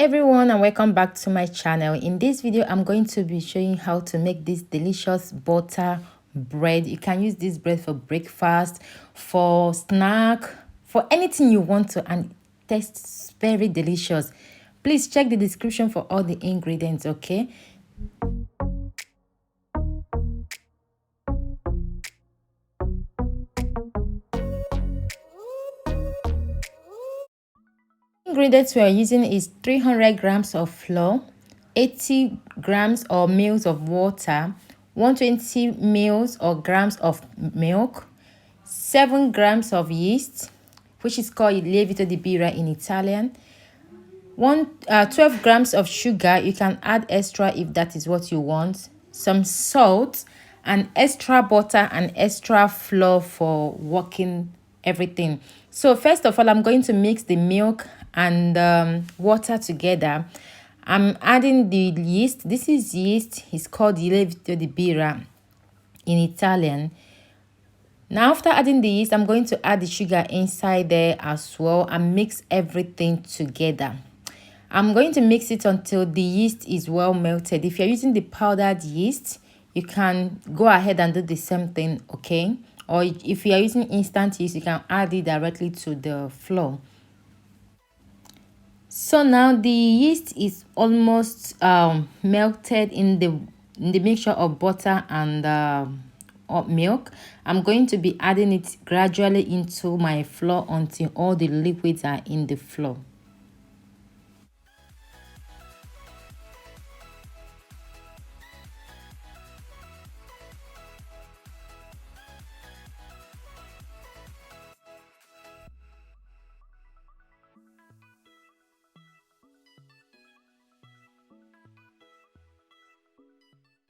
everyone, and welcome back to my channel. In this video I'm going to be showing how to make this delicious butter bread. You can use this bread for breakfast, for snack, for anything you want to, and it tastes very delicious. Please check the description for all the ingredients, okay? Ingredients we are using is 300 grams of flour, 80 grams or mils of water, 120 mils or grams of milk, 7 grams of yeast, which is called lievito di birra in Italian, 12 grams of sugar. You can add extra if that is what you want, some salt, and extra butter and extra flour for working everything. So first of all, I'm going to mix the milk and water together. I'm adding the yeast. This is yeast. It's called lievito di birra in Italian. Now after adding the yeast, I'm going to add the sugar inside there as well and mix everything together. I'm going to mix it until the yeast is well melted. If you're using the powdered yeast, you can go ahead and do the same thing, okay? Or if you're using instant yeast, you can add it directly to the flour. So now the yeast is almost melted in the mixture of butter and milk. I'm going to be adding it gradually into my flour until all the liquids are in the flour.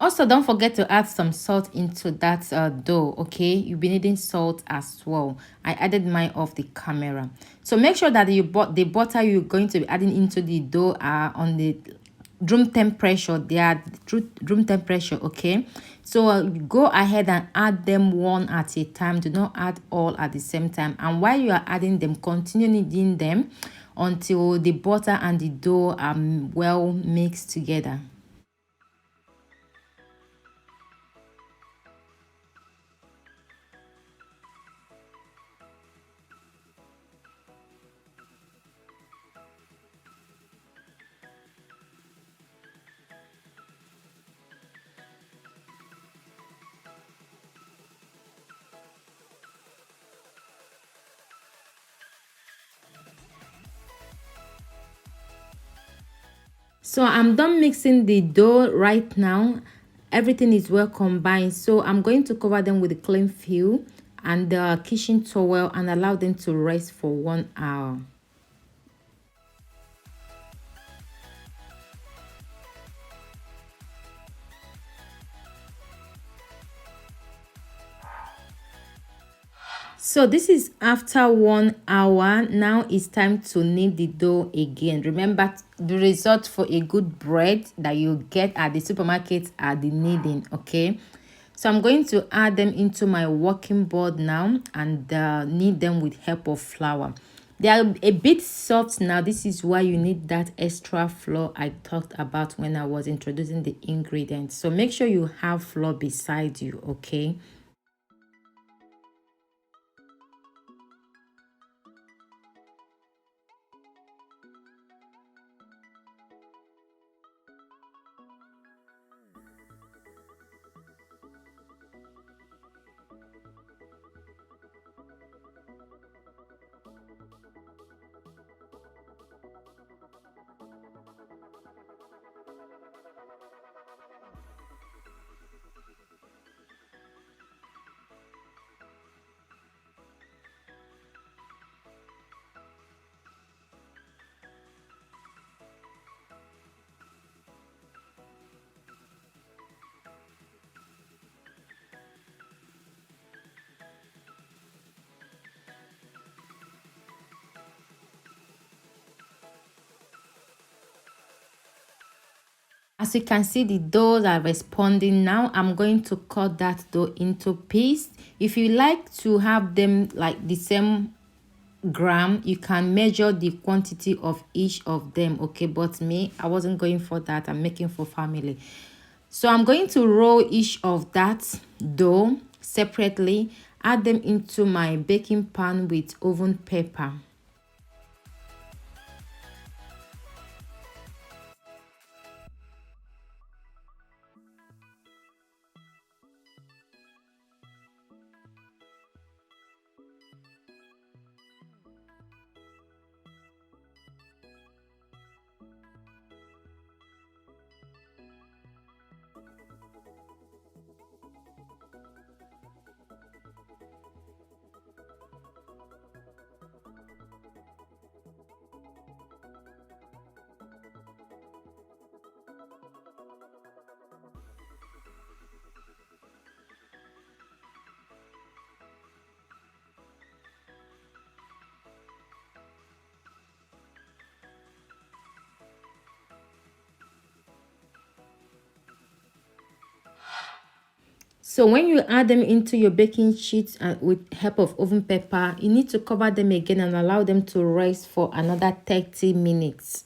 Also, don't forget to add some salt into that dough, okay? You'll be needing salt as well. I added mine off the camera. So make sure that you bought the butter you're going to be adding into the dough are on the room temperature. They are room temperature, okay? So go ahead and add them one at a time. Do not add all at the same time. And while you are adding them, continue kneading them until the butter and the dough are well mixed together. So I'm done mixing the dough right now. Everything is well combined. So I'm going to cover them with a clean film and the kitchen towel and allow them to rest for 1 hour. So this is after 1 hour. Now it's time to knead the dough again. Remember, the result for a good bread that you get at the supermarket are the kneading, okay? So I'm going to add them into my working board now and knead them with help of flour. They are a bit soft now. This is why you need that extra flour I talked about when I was introducing the ingredients. So make sure you have flour beside you, okay? As you can see, the doughs are responding now. I'm going to cut that dough into pieces. If you like to have them like the same gram. You can measure the quantity of each of them, okay? But me, I wasn't going for that. I'm making for family. So I'm going to roll each of that dough separately, add them into my baking pan with oven paper. So when you add them into your baking sheet with help of oven paper, you need to cover them again and allow them to rest for another 30 minutes.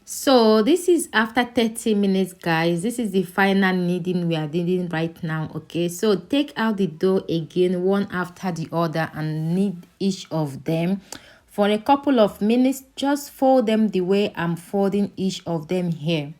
So this is after 30 minutes, guys. This is the final kneading we are kneading right now, okay? So take out the dough again, one after the other, and knead each of them for a couple of minutes. Just fold them the way I'm folding each of them here.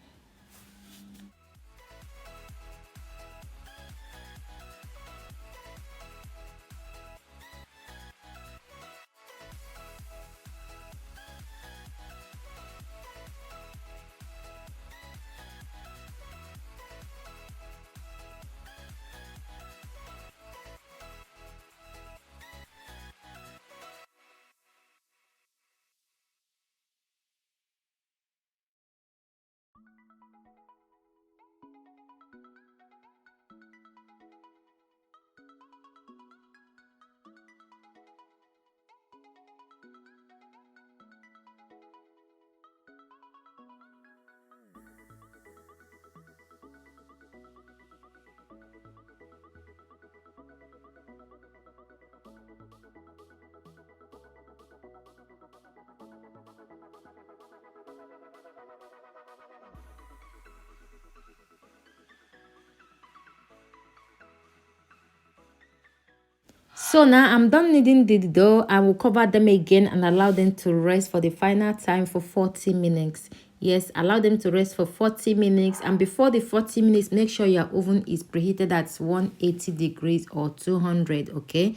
So now I'm done kneading the dough. I will cover them again and allow them to rest for the final time for 40 minutes. Yes, allow them to rest for 40 minutes. And before the 40 minutes, make sure your oven is preheated at 180 degrees or 200, okay?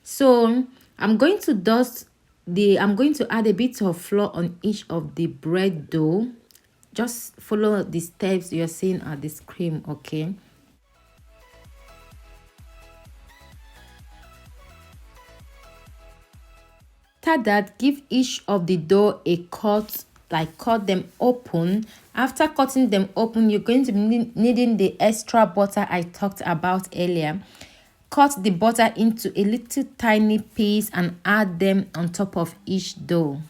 So I'm going to add a bit of flour on each of the bread dough. Just follow the steps you're seeing at the screen, okay? After that, give each of the dough a cut, like cut them open. After cutting them open, you're going to be needing the extra butter I talked about earlier. Cut the butter into a little tiny piece and add them on top of each dough.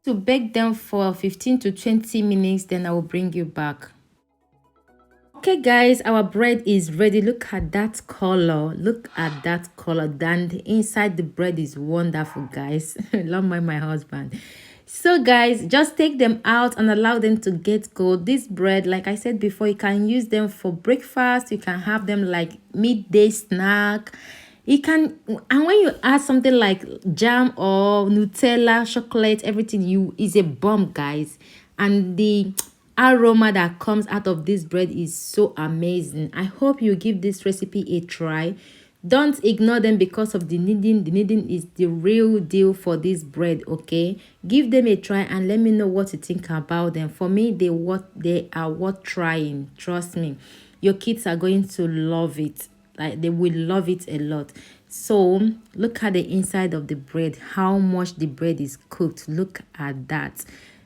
To bake them for 15 to 20 minutes, then I will bring you back. Okay guys, our bread is ready. Look at that color. Look at that color. And the inside the bread is wonderful, guys. Love my husband. So guys, just take them out and allow them to get cold. This bread, like I said before, you can use them for breakfast. You can have them like midday snack. You can, and when you add something like jam or Nutella, chocolate, everything, you is a bomb, guys. And the aroma that comes out of this bread is so amazing. I hope you give this recipe a try. Don't ignore them because of the kneading. The kneading is the real deal for this bread, okay? Give them a try and let me know what you think about them. For me, they are worth trying. Trust me. Your kids are going to love it. Like, they will love it a lot. So look at the inside of the bread, how much the bread is cooked. Look at that.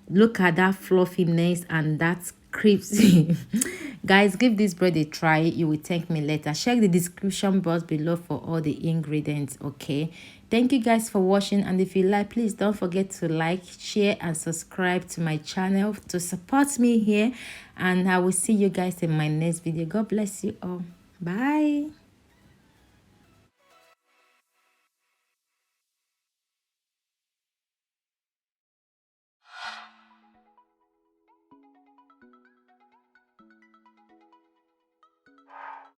Look at that fluffiness and that crispy. Guys, give this bread a try. You will thank me later. Check the description box below for all the ingredients. Okay, thank you guys for watching, and if you like, please don't forget to like, share and subscribe to my channel to support me here, and I will see you guys in my next video. God bless you all. Bye.